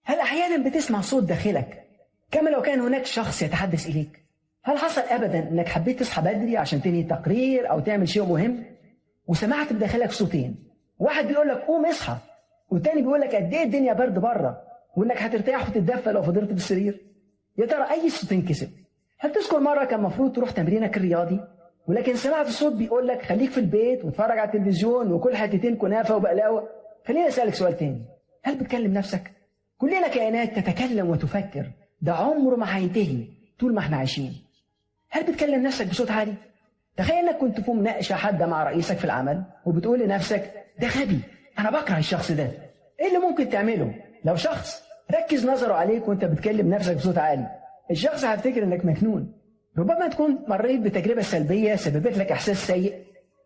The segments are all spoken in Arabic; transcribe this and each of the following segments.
هل أحيانا بتسمع صوت داخلك كما لو كان هناك شخص يتحدث إليك؟ هل حصل أبدا أنك حبيت تصحى بدري عشان تنهي تقرير أو تعمل شيء مهم وسمعت بداخلك صوتين، واحد بيقول لك قوم اصحى، والتاني بيقول لك قد ايه الدنيا برد بره وانك هترتاح وتتدفى لو فضلت في السرير؟ يا ترى اي صوتين كسب؟ هل تذكر مره كان المفروض تروح تمرينك الرياضي ولكن سمعت صوت بيقول لك خليك في البيت واتفرج على التلفزيون وكل حتتين كنافه وبقلاوه؟ خليني اسالك سؤال تاني، هل بتكلم نفسك؟ كلنا كائنات تتكلم وتفكر، ده عمره ما هينتهي طول ما احنا عايشين. هل بتكلم نفسك بصوت عالي؟ تخيل انك كنت في مناقشه حاده مع رئيسك في العمل وبتقول لنفسك ده غبي، انا بكره الشخص ده. ايه اللي ممكن تعمله لو شخص ركز نظره عليك وانت بتكلم نفسك بصوت عالي؟ الشخص هيفتكر انك مجنون. ربما تكون مريت بتجربه سلبيه سببت لك احساس سيء،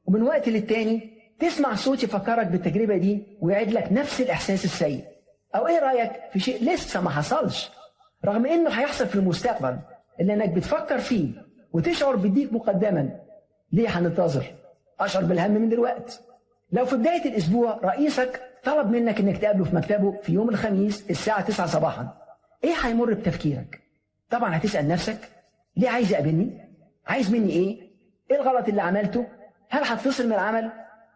ومن وقت للتاني تسمع صوت يفكرك بالتجربه دي ويعيد لك نفس الاحساس السيء. او ايه رايك في شيء لسه ما حصلش رغم انه هيحصل في المستقبل، اللي انك بتفكر فيه وتشعر بيديك مقدما؟ ليه هننتظر؟ اشعر بالهم من دلوقتي. لو في بدايه الاسبوع رئيسك طلب منك انك تقابله في مكتبه في يوم الخميس الساعه 9 صباحا، ايه هيمر بتفكيرك؟ طبعا هتسال نفسك ليه عايز يقابلني؟ عايز مني ايه؟ ايه الغلط اللي عملته؟ هل هتفصل من العمل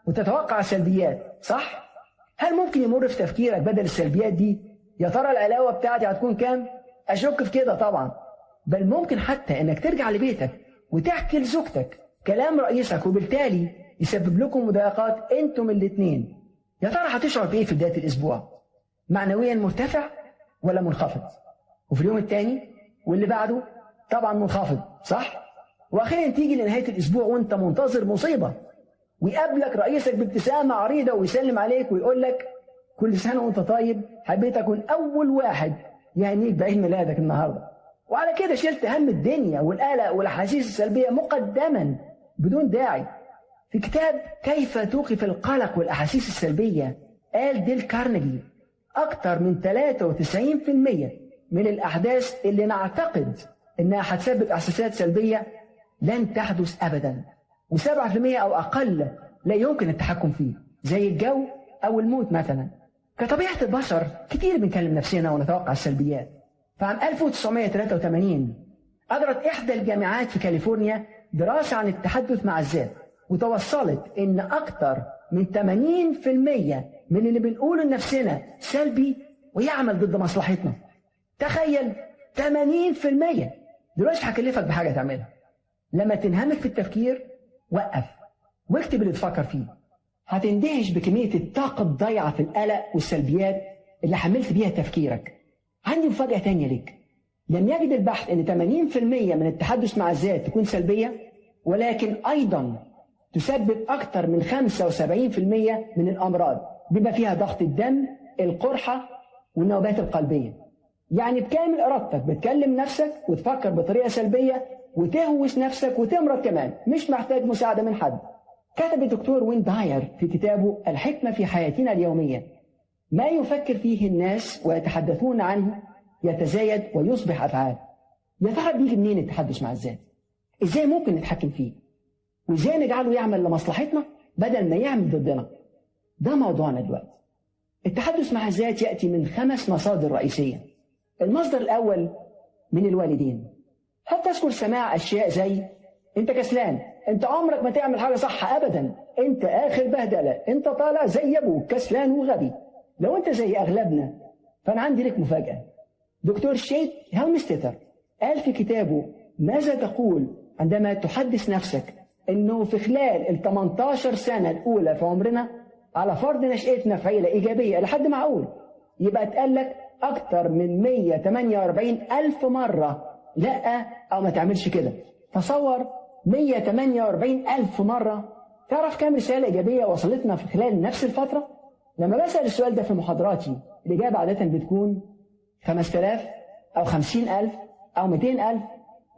وتتوقع السلبيات؟ صح؟ هل ممكن يمر في تفكيرك بدل السلبيات دي يا ترى العلاوه بتاعتي هتكون كام؟ اشك في كده طبعا. بل ممكن حتى انك ترجع لبيتك وتحكي لزوجتك كلام رئيسك وبالتالي يسبب لكم مضايقات انتم الاثنين. يا ترى هتشعر بايه في بدايه الاسبوع؟ معنويا مرتفع ولا منخفض؟ وفي اليوم الثاني واللي بعده طبعا منخفض، صح؟ واخيرا تيجي لنهايه الاسبوع وانت منتظر مصيبه ويقابلك رئيسك بابتسامه عريضه ويسلم عليك ويقول لك كل سنه وانت طيب، حبيت اكون اول واحد يهنيك بعيد ميلادك النهارده. وعلى كده شلت هم الدنيا والقلق والاحاسيس السلبيه مقدما بدون داعي. في كتاب كيف توقف القلق والاحاسيس السلبيه قال ديل كارنيجي اكتر من 93% من الاحداث اللي نعتقد انها هتسبب احساسات سلبيه لن تحدث ابدا، و7% او اقل لا يمكن التحكم فيه، زي الجو او الموت مثلا. كطبيعه البشر كتير بنكلم نفسنا ونتوقع السلبيات. فعام 1983 أجرت إحدى الجامعات في كاليفورنيا دراسة عن التحدث مع الذات، وتوصلت إن أكثر من 80% من اللي بنقوله لنفسنا سلبي ويعمل ضد مصلحتنا. تخيل 80%. دلوقتي هكلفك بحاجة تعملها. لما تنهمك في التفكير وقف واكتب اللي تفكر فيه. هتندهش بكمية الطاقة الضايعة في القلق والسلبيات اللي حملت بيها تفكيرك. عندي مفاجأة تانية ليك. لم يجد البحث أن 80% من التحدث مع الذات تكون سلبية، ولكن أيضا تسبب أكثر من 75% من الأمراض بما فيها ضغط الدم، القرحة والنوبات القلبية. يعني بكامل إرادتك بتكلم نفسك وتفكر بطريقة سلبية وتهوس نفسك وتمرض كمان، مش محتاج مساعدة من حد. كتب الدكتور وين داير في كتابه الحكمة في حياتنا اليومية: ما يفكر فيه الناس ويتحدثون عنه يتزايد ويصبح أفعال. يا ترى بيجي منين التحدث مع الذات؟ إزاي ممكن نتحكم فيه؟ وإزاي نجعله يعمل لمصلحتنا بدل ما يعمل ضدنا؟ ده موضوعنا دلوقتي. التحدث مع الذات يأتي من 5 مصادر رئيسية. المصدر الأول من الوالدين. هل تذكر سماع أشياء زي أنت كسلان، أنت عمرك ما تعمل حاجة صح أبدا، أنت آخر بهدلة، أنت طالع زي أبوك كسلان وغبي؟ لو أنت زي أغلبنا فأنا عندي لك مفاجأة. دكتور شيد هيلمستيتر قال في كتابه ماذا تقول عندما تحدث نفسك أنه في خلال 18 سنة الأولى في عمرنا على فرض نشأتنا في عيلة إيجابية لحد معقول، يبقى اتقال لك أكتر من 148 ألف مرة لا أو ما تعملش كده. تصور 148 ألف مرة. تعرف كم رسالة إيجابية وصلتنا في خلال نفس الفترة؟ لما بسأل السؤال ده في محاضراتي الإجابة عادة بتكون 5000 أو 50,000 أو 200,000.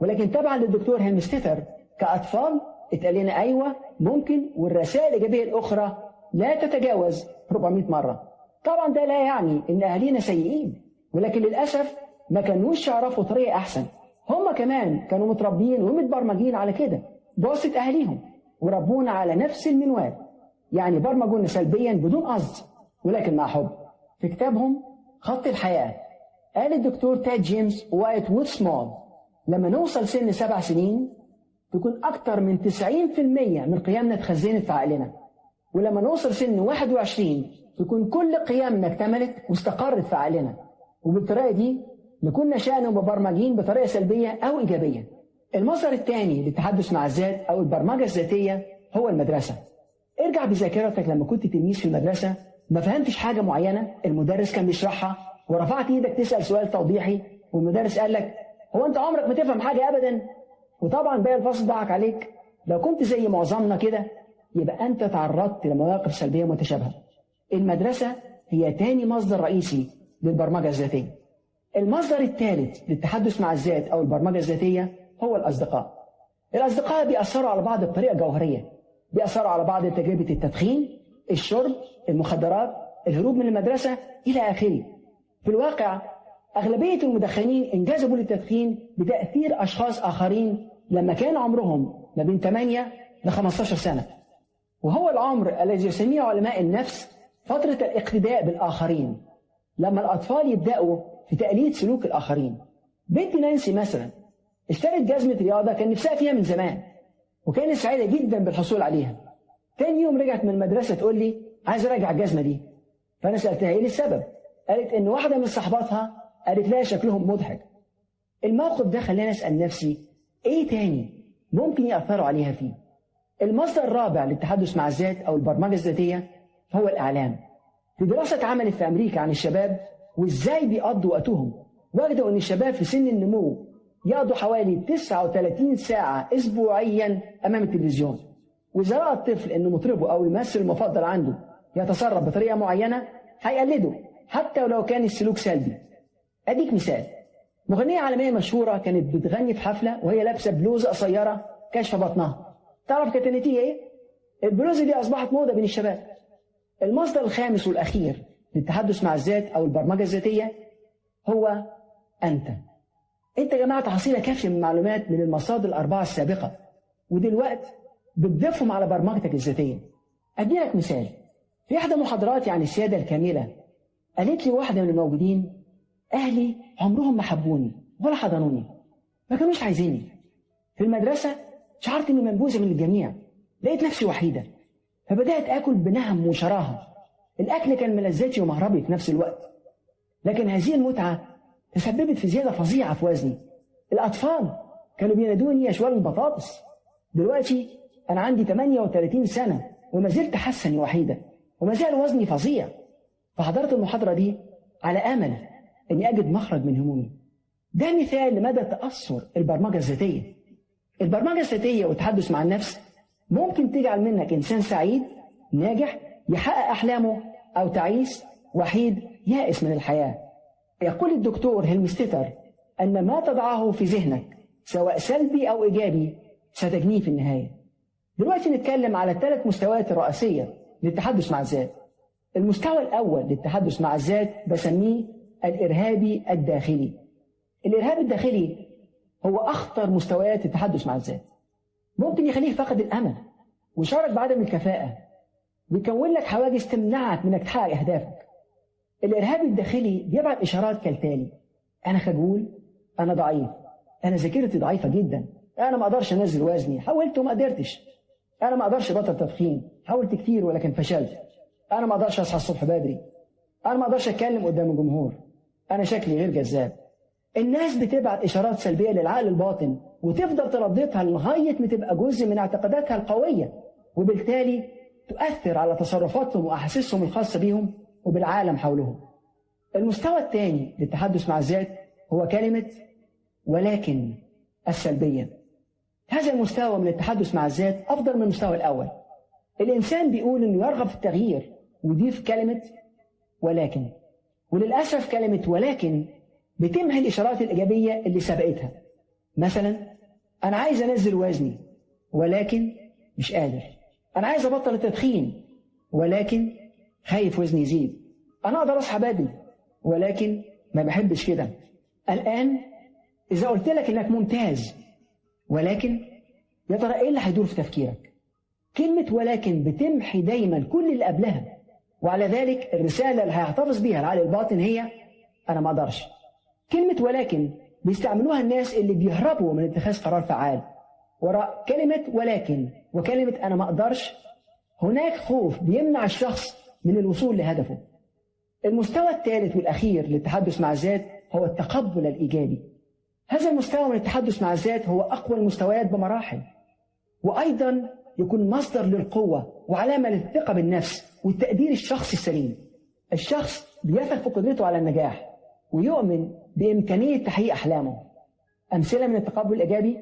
ولكن طبعا للدكتور هيلمستيتر كأطفال اتقال لنا أيوة ممكن، والرسائل الإيجابية الأخرى لا تتجاوز 400 مرة. طبعا ده لا يعني إن أهالينا سيئين، ولكن للأسف ما كانوش يعرفوا طريقة أحسن. هم كمان كانوا متربيين ومتبرمجين على كده بواسطة أهاليهم، وربونا على نفس المنوال، يعني برمجونا سلبيا بدون قصد ولكن مع حب. في كتابهم خط الحياة قال الدكتور تاد جيمس وايت وود سمول لما نوصل سن 7 سنين تكون أكتر من 90% من قيمنا اتخزنت في عقلنا، ولما نوصل سن 21 تكون كل قيمنا اكتملت واستقرت في عقلنا، وبالطريقة دي نكون نشأنا مبرمجين بطريقة سلبية أو إيجابية. المصدر الثاني للتحدث مع الذات أو البرمجة الذاتية هو المدرسة. ارجع بذاكرتك لما كنت تلميذ في المدرسة ما فهمتش حاجة معينة المدرس كان بيشرحها ورفعت ايدك تسأل سؤال توضيحي والمدرس قال لك هو انت عمرك ما تفهم حاجة ابدا، وطبعا باقي الفصل ضحك عليك. لو كنت زي معظمنا كده يبقى انت تعرضت لمواقف سلبية متشابهة. المدرسة هي تاني مصدر رئيسي للبرمجة الذاتية. المصدر الثالث للتحدث مع الذات او البرمجة الذاتية هو الأصدقاء. الأصدقاء بيأثروا على بعض بطريقة جوهرية، بيأثروا على بعض تجربة التدخين، الشرب، المخدرات، الهروب من المدرسة إلى آخره. في الواقع أغلبية المدخنين انجذبوا للتدخين بتأثير أشخاص آخرين لما كان عمرهم ما بين 8 ل 15 سنة، وهو العمر الذي يسميه علماء النفس فترة الاقتداء بالآخرين، لما الأطفال يبدأوا في تقليد سلوك الآخرين. بنت نانسي مثلا اشترت جزمة رياضة كان نفسها فيها من زمان وكانت سعيدة جدا بالحصول عليها. تاني يوم رجعت من المدرسة تقول لي عايز أراجع الجزمة دي، فأنا سألتها إيه السبب؟ قالت إن واحدة من صحباتها قالت لها شكلهم مضحك. الموقف ده خلاني أسأل نفسي إيه تاني ممكن يأثروا عليها فيه؟ المصدر الرابع للتحدث مع الذات أو البرمجة الذاتية هو الإعلام. في دراسة اتعملت في أمريكا عن الشباب وإزاي بيقضوا وقتهم، وجدوا إن الشباب في سن النمو يقضوا حوالي 39 ساعة أسبوعيا أمام التلفزيون. وإذا رأى الطفل إن مطربه أو الممثل المفضل عنده يتصرف بطريقة معينة هيقلده حتى ولو كان السلوك سلبي. أديك مثال، مغنية عالمية مشهورة كانت بتغني في حفلة وهي لابسة بلوزة قصيرة كاشفة بطنها. تعرف كانت النتيجة إيه؟ البلوزة دي أصبحت موضة بين الشباب. المصدر الخامس والأخير للتحدث مع الذات أو البرمجة الذاتية هو أنت. أنت جمعت حصيلة كافية من المعلومات من المصادر الأربعة السابقة، ودلوقتي بتضيفهم على برمجتك الذاتية. أديلك مثال، في إحدى محاضراتي عن السيادة الكاملة قالت لي واحدة من الموجودين أهلي عمرهم ما حبوني ولا حضنوني، ما كانوش عايزيني. في المدرسة شعرت إني منبوذة من الجميع، لقيت نفسي وحيدة، فبدأت آكل بنهم وشراهة. الأكل كان ملذتي ومهربي في نفس الوقت، لكن هذه المتعة تسببت في زيادة فظيعة في وزني. الأطفال كانوا بينادوني أشوال البطاطس. دلوقتي أنا عندي 38 سنة وما زلت حاسة إني وحيدة وما زال وزني فظيع. فحضرت المحاضرة دي على أمل إني أجد مخرج من همومي. ده مثال لمدى تأثر البرمجة الذاتية. البرمجة الذاتية والتحدث مع النفس ممكن تجعل منك إنسان سعيد ناجح يحقق أحلامه، أو تعيس وحيد يائس من الحياة. يقول الدكتور هيلمستيتر أن ما تضعه في ذهنك سواء سلبي أو إيجابي ستجنيه في النهاية. دلوقتي نتكلم على الثلاث مستويات الرئيسية للتحدث مع الذات. المستوى الأول للتحدث مع الذات بسميه الإرهابي الداخلي. الإرهاب الداخلي هو أخطر مستويات التحدث مع الذات. ممكن يخليك فقد الأمل ويشعرك بعدم الكفاءة ويكون لك حواجز تمنعك من انك تحقق أهدافك. الإرهابي الداخلي بيبعت إشارات كالتالي: أنا خجول، أنا ضعيف، أنا ذاكرتي ضعيفة جدا، أنا ما أقدرش أنزل وزني، حاولت وما قدرتش، أنا ما أقدرش أبطل تدخين، حاولت كتير ولكن فشلت، أنا ما أقدرش أصحى الصبح بدري، أنا ما أقدرش أتكلم قدام الجمهور، أنا شكلي غير جذاب. الناس بتبعت إشارات سلبية للعقل الباطن وتفضل ترددها لغاية ما تبقى جزء من اعتقاداتها القوية، وبالتالي تؤثر على تصرفاتهم وأحاسيسهم الخاصة بهم وبالعالم حولهم. المستوى الثاني للتحدث مع الذات هو كلمة ولكن السلبية. هذا المستوى من التحدث مع الذات أفضل من المستوى الأول. الإنسان بيقول إنه يرغب في التغيير ويضيف كلمة ولكن، وللأسف كلمة ولكن بتمحي الإشارات الإيجابية اللي سبقتها. مثلا أنا عايز أنزل وزني ولكن مش قادر، أنا عايز أبطل التدخين ولكن خايف وزني يزيد، أنا أقدر أصحى بدري ولكن ما بحبش كده. الآن إذا قلت لك إنك ممتاز ولكن، يا ترى إيه اللي هيدور في تفكيرك؟ كلمة ولكن بتمحي دايما كل اللي قبلها، وعلى ذلك الرسالة اللي هيحتفظ بيها العقل الباطن هي أنا ما أقدرش، كلمة ولكن بيستعملوها الناس اللي بيهربوا من اتخاذ قرار فعال. وراء كلمة ولكن وكلمة أنا ما أقدرش هناك خوف بيمنع الشخص من الوصول لهدفه. المستوى الثالث والأخير للتحدث مع الذات هو التقبل الإيجابي. هذا المستوى من التحدث مع الذات هو أقوى المستويات بمراحل، وأيضا يكون مصدر للقوة وعلامة للثقة بالنفس والتقدير الشخصي السليم. الشخص بيثق في قدرته على النجاح ويؤمن بإمكانية تحقيق أحلامه. أمثلة من التقبل الإيجابي: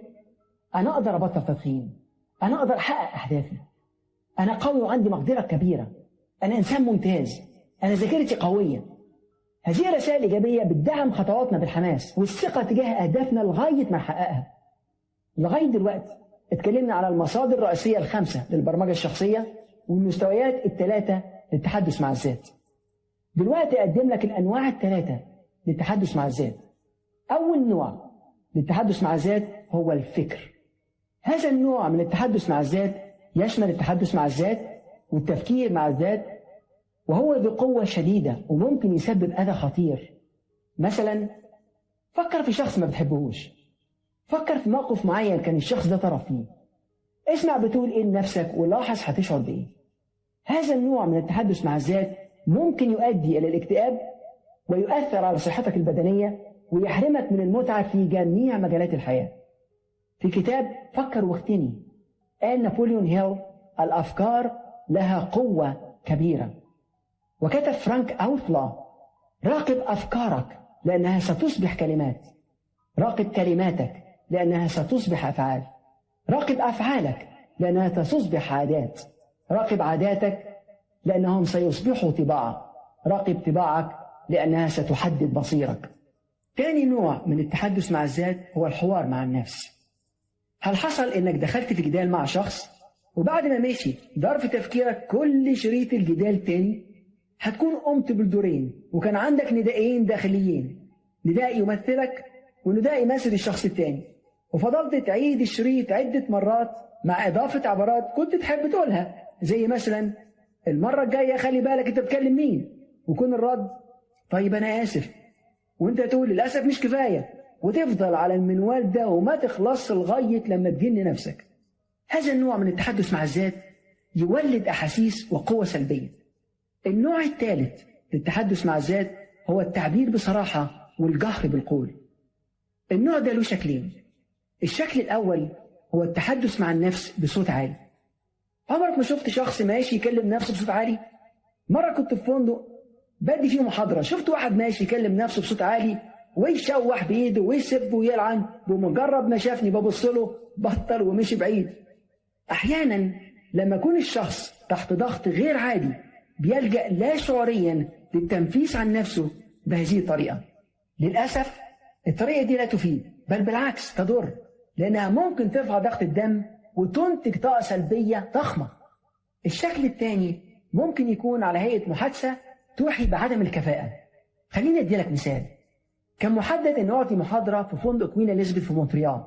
أنا أقدر أبطل تدخين، أنا أقدر أحقق أهدافي، أنا قوي وعندي مقدرة كبيرة، أنا إنسان ممتاز، أنا ذاكرتي قوية. هذه الرسائل الإيجابية بتدعم خطواتنا بالحماس والثقة تجاه أهدافنا لغاية ما نحققها. لغاية دلوقتي اتكلمنا على المصادر الرئيسية الخمسة للبرمجة الشخصية والمستويات الثلاثة للتحدث مع الذات. دلوقتي أقدم لك الأنواع الثلاثة للتحدث مع الذات. أول نوع للتحدث مع الذات هو الفكر. هذا النوع من التحدث مع الذات يشمل التحدث مع الذات والتفكير مع الذات، وهو ذو قوة شديدة وممكن يسبب أذى خطير. مثلا فكر في شخص ما بتحبهوش، فكر في موقف معين كان الشخص ده طرف فيه، اسمع بتقول ايه لنفسك ولاحظ هتشعر بايه. هذا النوع من التحدث مع الذات ممكن يؤدي إلى الاكتئاب ويؤثر على صحتك البدنية ويحرمك من المتعة في جميع مجالات الحياة. في كتاب فكر واغتني قال نابليون هيل: الأفكار لها قوة كبيرة. وكتب فرانك أوتلا: راقب أفكارك لأنها ستصبح كلمات، راقب كلماتك لأنها ستصبح أفعال، راقب أفعالك لأنها ستصبح عادات، راقب عاداتك لأنهم سيصبحوا طباعا، راقب طباعك لأنها ستحدد مصيرك. ثاني نوع من التحدث مع الذات هو الحوار مع النفس. هل حصل إنك دخلت في جدال مع شخص وبعد ما ماشي دار في تفكيرك كل شريط الجدال تاني؟ هتكون قمت بالدورين وكان عندك ندائين داخليين، نداء يمثلك ونداء يمثل الشخص التاني، وفضلت تعيد الشريط عدة مرات مع إضافة عبارات كنت تحب تقولها، زي مثلا المرة الجاية خلي بالك أنت بتكلم مين، ويكون الرد طيب أنا آسف، وأنت تقول للأسف مش كفاية، وتفضل على المنوال ده وما تخلص لغاية لما تجن نفسك. هذا النوع من التحدث مع الذات يولد أحاسيس وقوة سلبية. النوع الثالث للتحدث مع الذات هو التعبير بصراحة والجهر بالقول. النوع ده له شكلين. الشكل الأول هو التحدث مع النفس بصوت عالي. عمرك ما شفت شخص ماشي يكلم نفسه بصوت عالي؟ مرة كنت في فندق بدي فيه محاضرة، شفت واحد ماشي يكلم نفسه بصوت عالي ويشوح بإيده ويسب ويلعن، بمجرد ما شافني ببص له بطل ومشي بعيد. أحيانا لما يكون الشخص تحت ضغط غير عادي بيلجأ لا شعوريا للتنفيس عن نفسه بهذه الطريقة. للأسف الطريقة دي لا تفيد، بل بالعكس تضر، لأنها ممكن ترفع ضغط الدم وتنتج طاقة سلبية ضخمة. الشكل الثاني ممكن يكون على هيئة محادثة توحي بعدم الكفاءة. خليني أدي لك مثال. كان محدد أن أعطي محاضرة في فندق كوين إليزابيث في مونتريال،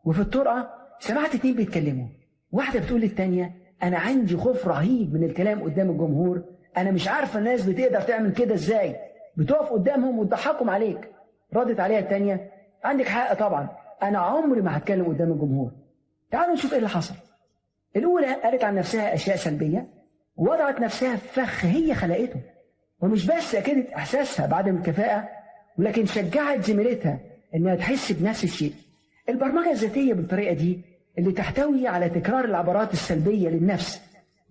وفي الطرقة سمعت اتنين بيتكلموا، واحدة بتقول للتانية أنا عندي خوف رهيب من الكلام قدام الجمهور، أنا مش عارفة الناس بتقدر تعمل كده إزاي، بتقف قدامهم وتضحكهم عليك. ردت عليها التانية عندك حق طبعا، أنا عمري ما هتكلم قدام الجمهور. تعالوا نشوف إيه اللي حصل. الأولى قالت عن نفسها أشياء سلبية ووضعت نفسها في فخ هي خلقته، ومش بس أكدت إحساسها بعدم الكفاءة، ولكن شجعت زميلتها إنها تحس بنفس الشيء. البرمجة الذاتية بالطريقة دي اللي تحتوي على تكرار العبارات السلبية للنفس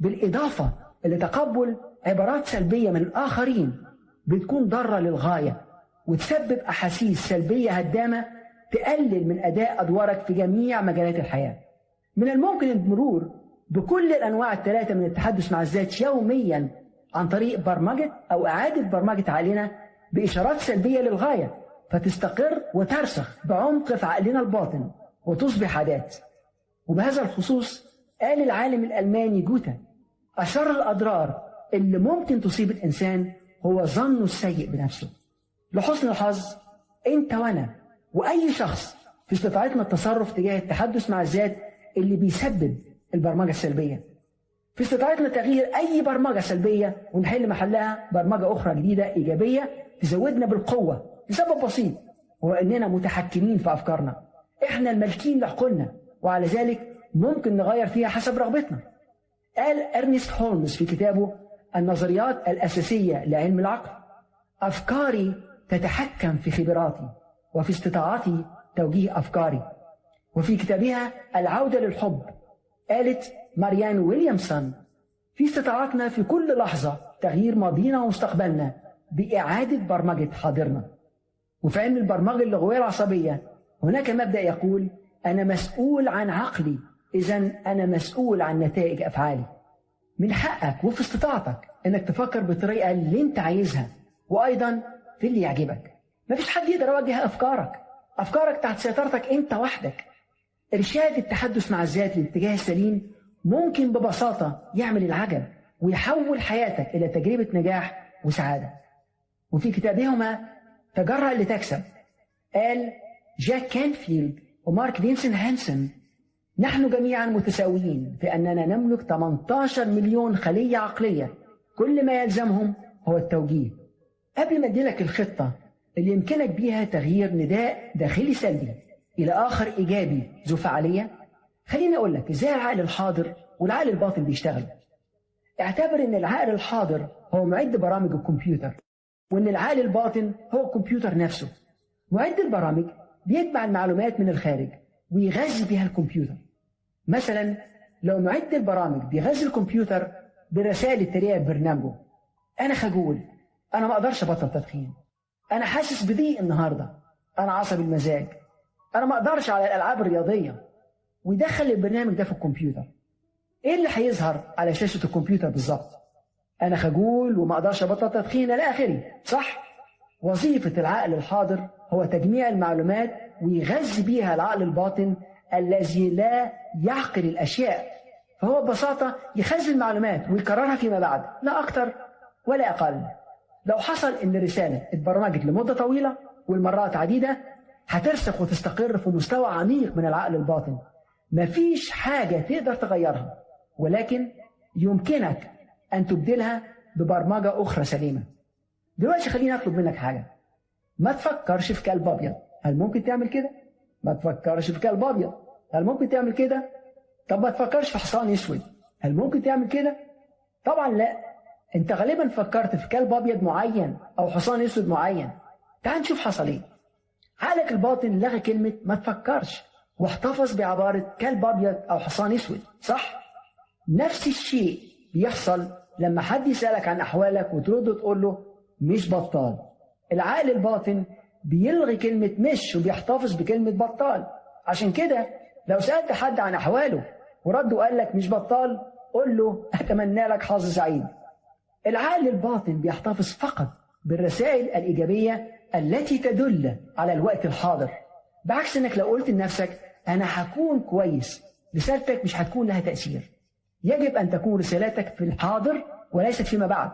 بالإضافة إلى تقبل عبارات سلبية من الآخرين بتكون ضارة للغاية وتسبب أحاسيس سلبية هدامة تقلل من أداء أدوارك في جميع مجالات الحياة. من الممكن المرور بكل الأنواع الثلاثة من التحدث مع الذات يوميا عن طريق برمجة أو إعادة برمجة عقلنا بإشارات سلبية للغاية فتستقر وترسخ بعمق في عقلنا الباطن وتصبح عادات. وبهذا الخصوص قال العالم الألماني جوتا أشر الأضرار اللي ممكن تصيب الإنسان هو ظنه السيء بنفسه. لحسن الحظ أنت وأنا وأي شخص في استطاعتنا التصرف تجاه التحدث مع الذات اللي بيسبب البرمجة السلبية. في استطاعتنا تغيير أي برمجة سلبية ونحل محلها برمجة أخرى جديدة إيجابية تزودنا بالقوة لسبب بسيط، وإننا متحكمين في أفكارنا. إحنا المالكين لعقولنا، وعلى ذلك ممكن نغير فيها حسب رغبتنا. قال أرنست هولمز في كتابه النظريات الأساسية لعلم العقل: أفكاري تتحكم في خبراتي وفي استطاعتي توجيه أفكاري. وفي كتابها العودة للحب قالت ماريان ويليامسون: في استطاعتنا في كل لحظة تغيير ماضينا ومستقبلنا بإعادة برمجة حاضرنا. وفي علم البرمجة اللغوية العصبية هناك مبدأ يقول: أنا مسؤول عن عقلي، إذن أنا مسؤول عن نتائج أفعالي. من حقك وفي استطاعتك إنك تفكر بالطريقة اللي أنت عايزها، وأيضا في اللي يعجبك. مفيش حد يقدر يوجه أفكارك تحت سيطرتك أنت وحدك. إرشاد التحدث مع الذات للاتجاه السليم ممكن ببساطة يعمل العجب ويحول حياتك إلى تجربة نجاح وسعادة. وفي كتابهما تجرأ لتكسب قال جاك كانفيلد ومارك فينسن هانسن: نحن جميعا متساويين في أننا نملك 18 مليون خلية عقلية، كل ما يلزمهم هو التوجيه. قبل ما أديلك الخطة اللي يمكنك بيها تغيير نداء داخلي سلبي إلى آخر إيجابي ذو فعالية، خليني أقول لك إزاي العقل الحاضر والعقل الباطن بيشتغل. اعتبر إن العقل الحاضر هو معد برامج الكمبيوتر، وإن العقل الباطن هو الكمبيوتر نفسه. معد البرامج بيجمع المعلومات من الخارج ويغذي بها الكمبيوتر. مثلا لو معد البرامج بيغذي الكمبيوتر بالرسائل التالية ببرنامجه: أنا خجول، أنا ما أقدرش أبطل تدخين، أنا حاسس بضيق النهاردة، أنا عصبي المزاج، أنا ما أقدرش على الألعاب الرياضية، ويدخل البرنامج ده في الكمبيوتر. إيه اللي هيظهر على شاشة الكمبيوتر بالظبط؟ أنا خجول وما أقدرش أبطل تدخين إلى آخره، صح؟ وظيفة العقل الحاضر هو تجميع المعلومات ويغذي بيها العقل الباطن الذي لا يعقل الأشياء، فهو ببساطة يخزن المعلومات ويكررها فيما بعد، لا أكتر ولا أقل. لو حصل إن الرسالة اتبرمجت لمدة طويلة والمرات عديدة، هترسخ وتستقر في مستوى عميق من العقل الباطن. مفيش حاجة تقدر تغيرها، ولكن يمكنك أن تبدلها ببرمجة أخرى سليمة. دلوقتي خليني أطلب منك حاجة: ما تفكرش في كلب أبيض. هل ممكن تعمل كده؟ ما تفكرش في كلب أبيض. هل ممكن تعمل كده؟ طب ما تفكرش في حصان أسود. هل ممكن تعمل كده؟ طبعا لا. أنت غالبا فكرت في كلب أبيض معين أو حصان أسود معين. تعال نشوف حصل إيه. عقلك الباطن لغى كلمة ما تفكرش واحتفظ بعبارة كلب أبيض أو حصان أسود، صح؟ نفس الشيء بيحصل لما حد يسألك عن أحوالك وترد وتقول له مش بطال. العقل الباطن بيلغي كلمة مش وبيحتفظ بكلمة بطال. عشان كده لو سألت حد عن أحواله ورد وقال لك مش بطال، قول له أتمنى لك حظ سعيد. العقل الباطن بيحتفظ فقط بالرسائل الإيجابية التي تدل على الوقت الحاضر، بعكس انك لو قلت لنفسك أنا هكون كويس، رسالتك مش هتكون لها تأثير. يجب أن تكون رسالتك في الحاضر وليست فيما بعد.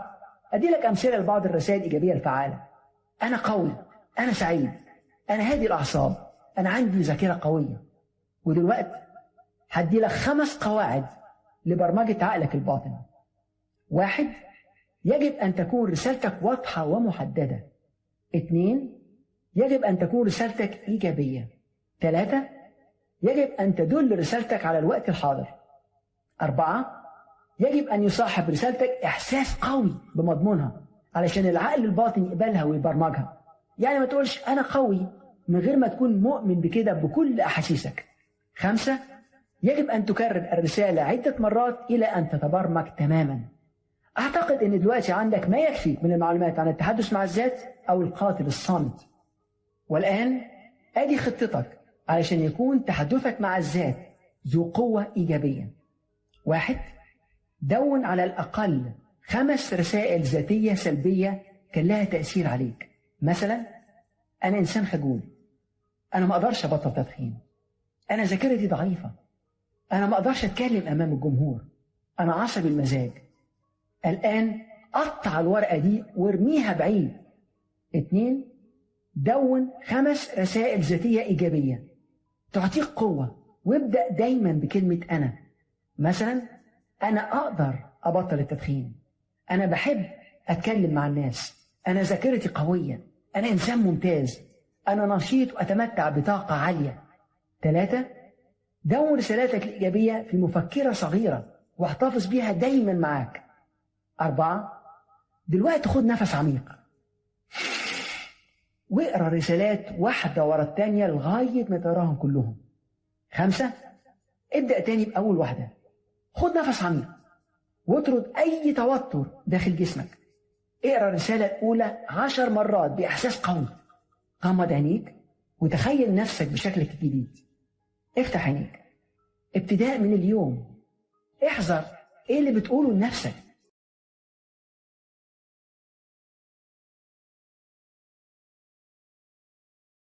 أدي لك أمثلة لبعض الرسائل الإيجابية الفعالة: أنا قوي، أنا سعيد، أنا هادي الأعصاب، أنا عندي ذاكرة قوية. ودلوقتي هدي لك 5 قواعد لبرمجة عقلك الباطن. 1. يجب أن تكون رسالتك واضحة ومحددة. 2. يجب أن تكون رسالتك إيجابية. 3. يجب أن تدل رسالتك على الوقت الحاضر. 4. يجب أن يصاحب رسالتك إحساس قوي بمضمونها علشان العقل الباطن يقبلها ويبرمجها. يعني ما تقولش أنا قوي من غير ما تكون مؤمن بكده بكل أحاسيسك. 5. يجب أن تكرر الرسالة عدة مرات إلى أن تتبرمج تماما. أعتقد أن دلوقتي عندك ما يكفي من المعلومات عن التحدث مع الذات أو القاتل الصامت. والآن أدي خطتك علشان يكون تحدثك مع الذات ذو قوة إيجابية. 1. دون على الأقل 5 رسائل ذاتية سلبية كان لها تأثير عليك. مثلا: أنا إنسان خجول، أنا ما أقدرش أبطل تدخين، أنا ذاكرتي ضعيفة، أنا ما أقدرش أتكلم أمام الجمهور، أنا عصبي المزاج. الآن قطع الورقة دي وارميها بعيد. 2. دون 5 رسائل ذاتية إيجابية تعطيك قوة، وابدأ دايما بكلمة أنا. مثلا: أنا أقدر أبطل التدخين، أنا بحب أتكلم مع الناس، أنا ذاكرتي قوية، أنا إنسان ممتاز، أنا نشيط وأتمتع بطاقة عالية. 3. دون رسالاتك الإيجابية في مفكرة صغيرة واحتفظ بيها دايما معاك. 4. دلوقتي خد نفس عميق واقرأ رسالات واحدة ورا التانية لغاية ما تقراهم كلهم. 5. ابدأ تاني بأول واحدة. خد نفس عميق واطرد أي توتر داخل جسمك. اقرأ الرسالة الأولى 10 مرات بإحساس قوي. غمض عينيك وتخيل نفسك بشكلك الجديد. افتح عينيك. ابتداء من اليوم احذر ايه اللي بتقوله لنفسك.